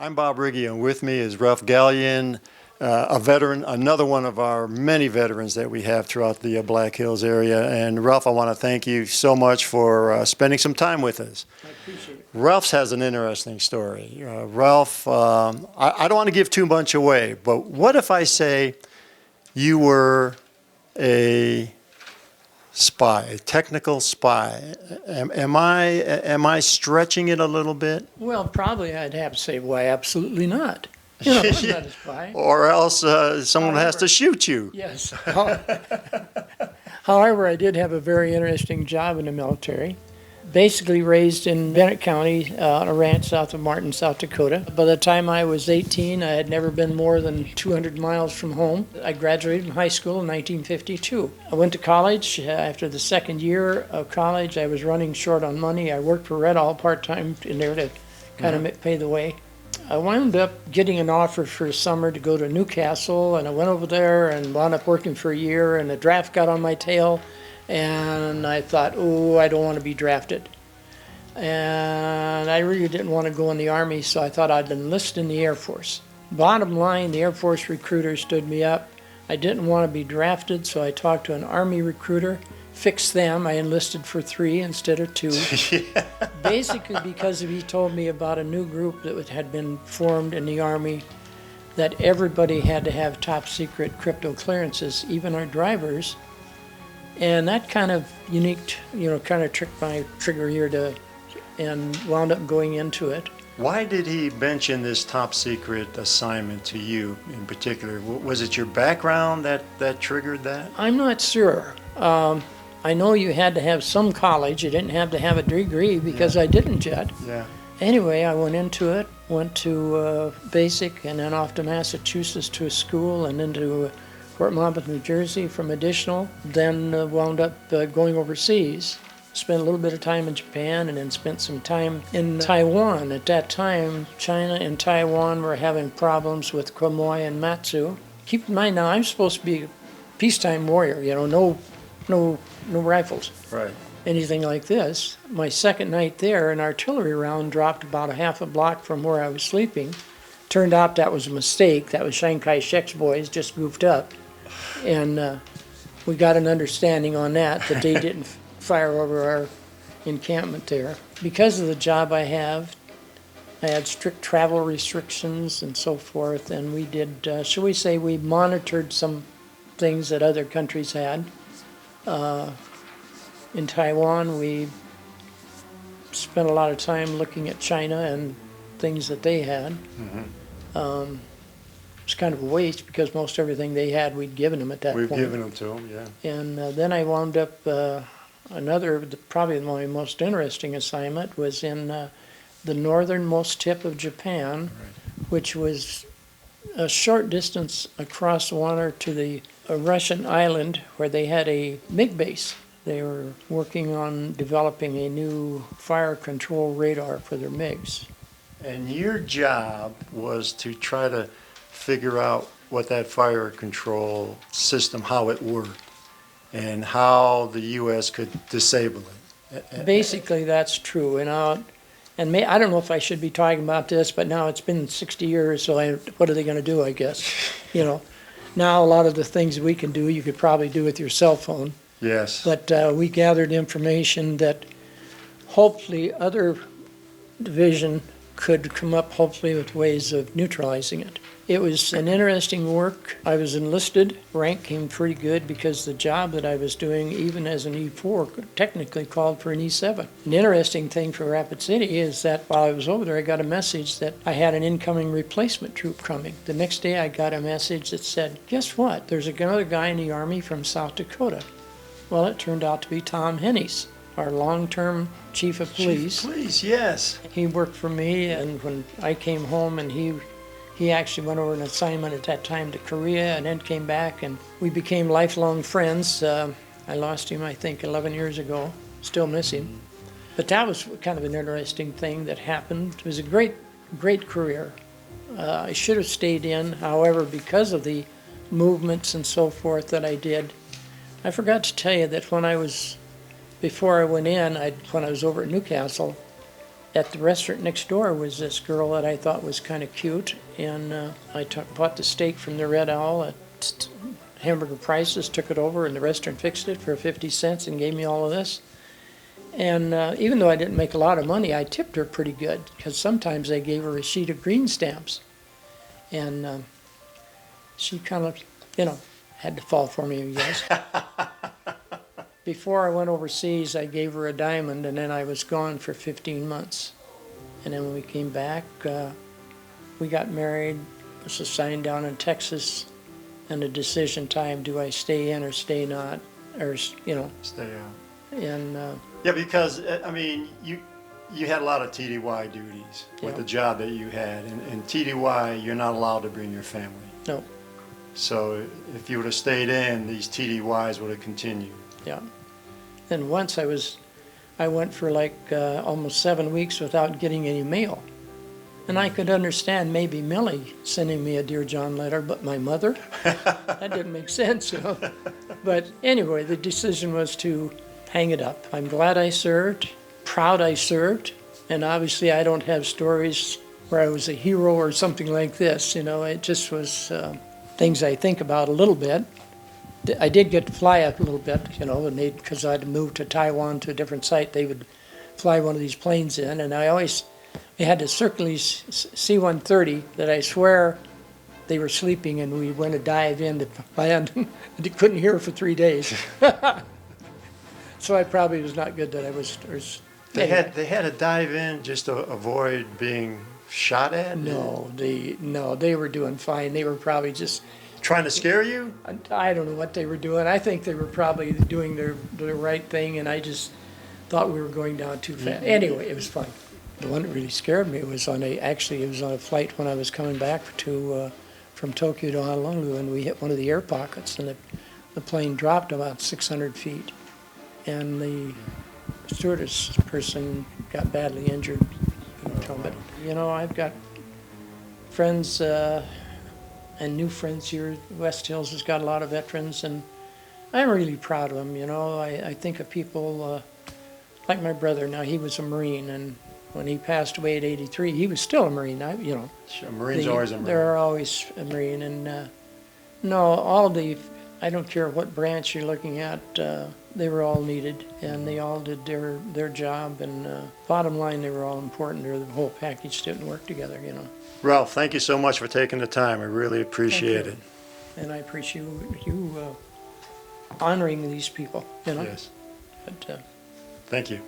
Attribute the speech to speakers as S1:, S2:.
S1: I'm Bob Riggio, and with me is Ralph Galyen, a veteran, another one of our many veterans that we have throughout the Black Hills area. And Ralph, I want to thank you so much for spending some time with us.
S2: I appreciate it.
S1: Ralph's has an interesting story. Ralph, I don't want to give too much away, but what if I say you were a spy, a technical spy? Am I stretching it a little bit?
S2: Well, probably I'd have to say, why, absolutely not. You know, I'm not a spy.
S1: Or else someone has to shoot you.
S2: Yes. However, I did have a very interesting job in the military. Basically raised in Bennett County, on a ranch south of Martin, South Dakota. By the time I was 18, I had never been more than 200 miles from home. I graduated from high school in 1952. I went to college. After the second year of college, I was running short on money. I worked for Red All part-time in there to kind of pay the way. I wound up getting an offer for a summer to go to Newcastle, and I went over there and wound up working for a year, and the draft got on my tail. And I thought, oh, I don't want to be drafted. And I really didn't want to go in the Army, so I thought I'd enlist in the Air Force. Bottom line, the Air Force recruiter stood me up. I didn't want to be drafted, so I talked to an Army recruiter, fixed them. I enlisted for 3 instead of 2.
S1: Yeah.
S2: Basically because he told me about a new group that had been formed in the Army, that everybody had to have top secret crypto clearances, even our drivers. And that kind of kind of tricked my trigger here and wound up going into it.
S1: Why did he mention this top secret assignment to you in particular? Was it your background that triggered that?
S2: I'm not sure. I know you had to have some college. You didn't have to have a degree because I didn't yet.
S1: Yeah.
S2: Anyway, I went into it, went to basic, and then off to Massachusetts to a school, and then to Fort Monmouth, New Jersey from additional, then wound up going overseas. Spent a little bit of time in Japan and then spent some time in Taiwan. At that time, China and Taiwan were having problems with Quemoy and Matsu. Keep in mind now, I'm supposed to be a peacetime warrior, no rifles.
S1: Right.
S2: Anything like this. My second night there, an artillery round dropped about a half a block from where I was sleeping. Turned out that was a mistake. That was Chiang Kai-shek's boys just goofed up. And we got an understanding on that they didn't fire over our encampment there. Because of the job I had strict travel restrictions and so forth, and we did, shall we say, we monitored some things that other countries had. In Taiwan, we spent a lot of time looking at China and things that they had. Mm-hmm. It's kind of a waste because most everything they had we'd given them at that point.
S1: We've given them to them, yeah.
S2: And then I wound up probably my most interesting assignment was in the northernmost tip of Japan, right, which was a short distance across the water to a Russian island where they had a MiG base. They were working on developing a new fire control radar for their MiGs.
S1: And your job was to try to figure out what that fire control system, how it worked, and how the U.S. could disable it.
S2: Basically, that's true. And I don't know if I should be talking about this, but now it's been 60 years, so what are they going to do, I guess? Now a lot of the things we can do, you could probably do with your cell phone.
S1: Yes.
S2: But we gathered information that hopefully other division could come up hopefully with ways of neutralizing it. It was an interesting work. I was enlisted. Rank came pretty good because the job that I was doing, even as an E4, technically called for an E7. An interesting thing for Rapid City is that while I was over there, I got a message that I had an incoming replacement troop coming. The next day I got a message that said, guess what? There's another guy in the Army from South Dakota. Well, it turned out to be Tom Hennies, our long-term chief of police.
S1: Chief of police, yes.
S2: He worked for me, and when I came home, and he actually went over an assignment at that time to Korea and then came back, and we became lifelong friends. I lost him, I think, 11 years ago. Still miss him. But that was kind of an interesting thing that happened. It was a great, great career. I should have stayed in. However, because of the movements and so forth that I did, I forgot to tell you that before I went in, when I was over at Newcastle, at the restaurant next door was this girl that I thought was kind of cute, and I bought the steak from the Red Owl at hamburger prices, took it over, and the restaurant fixed it for 50 cents and gave me all of this. And even though I didn't make a lot of money, I tipped her pretty good, because sometimes I gave her a sheet of green stamps. And she kind of, had to fall for me, I guess. Before I went overseas, I gave her a diamond, and then I was gone for 15 months. And then when we came back, we got married. It was assigned down in Texas, and a decision time: do I stay in or stay not, or
S1: Stay out.
S2: And
S1: Yeah, because I mean, you had a lot of TDY duties with the job that you had, and TDY, you're not allowed to bring your family.
S2: no,
S1: So if you would have stayed in, these TDYs would have continued.
S2: yeah. And once I went for like almost 7 weeks without getting any mail. And I could understand maybe Millie sending me a Dear John letter, but my mother, that didn't make sense, But anyway, the decision was to hang it up. I'm glad I served, proud I served, and obviously I don't have stories where I was a hero or something like this, It just was things I think about a little bit. I did get to fly up a little bit, and because I'd moved to Taiwan to a different site, they would fly one of these planes in, and we had this Hercules C-130 that I swear they were sleeping, and we went to dive in to land, and they couldn't hear for 3 days. So I probably was not good that I was.
S1: They had to dive in just to avoid being shot at?
S2: No, they were doing fine. They were probably just
S1: Trying to scare you?
S2: I don't know what they were doing. I think they were probably doing the right thing, and I just thought we were going down too fast. Anyway, it was fun. The one that really scared me was on a flight when I was coming back from Tokyo to Honolulu, and we hit one of the air pockets, and the plane dropped about 600 feet, and the stewardess person got badly injured from it. I've got friends and new friends here. West Hills has got a lot of veterans, and I'm really proud of them. I think of people like my brother. Now, he was a Marine, and when he passed away at 83, he was still a Marine.
S1: Sure, Marine's always a Marine.
S2: They're always a Marine, and I don't care what branch you're looking at, they were all needed, and they all did their job, and bottom line, they were all important. The whole package didn't work together,
S1: Ralph, thank you so much for taking the time. I really appreciate it.
S2: And I appreciate you honoring these people,
S1: Yes.
S2: But,
S1: Thank you.